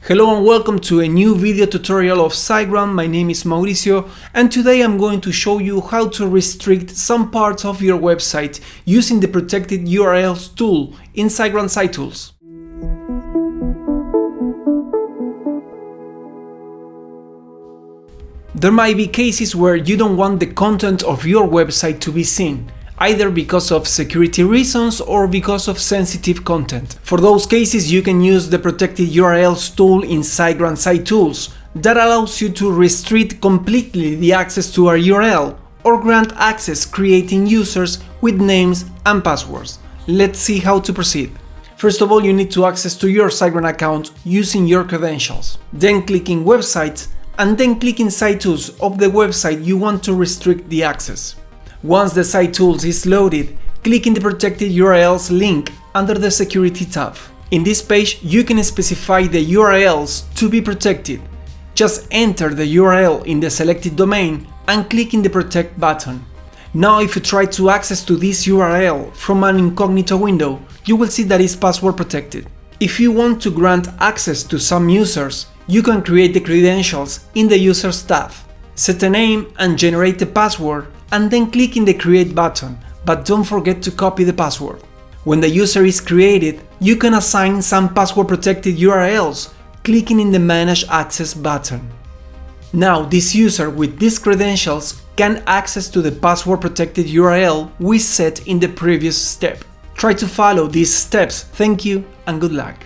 Hello and welcome to a new video tutorial of SiteGround. My name is Mauricio and today I'm going to show you how to restrict some parts of your website using the protected URLs tool in SiteGround Site Tools. There might be cases where you don't want the content of your website to be seen, either because of security reasons or because of sensitive content. For those cases, you can use the protected URLs tool in SiteGround Site Tools that allows you to restrict completely the access to a URL or grant access creating users with names and passwords. Let's see how to proceed. First of all, you need to access to your SiteGround account using your credentials. Then clicking Websites and then clicking Site Tools of the website you want to restrict the access. Once the Site Tools is loaded, click in the Protected URLs link under the Security tab. In this page, you can specify the URLs to be protected. Just enter the URL in the selected domain and click in the Protect button. Now if you try to access to this URL from an incognito window, you will see that it's password protected. If you want to grant access to some users, you can create the credentials in the Users tab. Set a name and generate the password, and then click in the Create button, but don't forget to copy the password. When the user is created, you can assign some password protected URLs, clicking in the Manage Access button. Now this user with these credentials can access to the password protected URL we set in the previous step. Try to follow these steps. Thank you and good luck.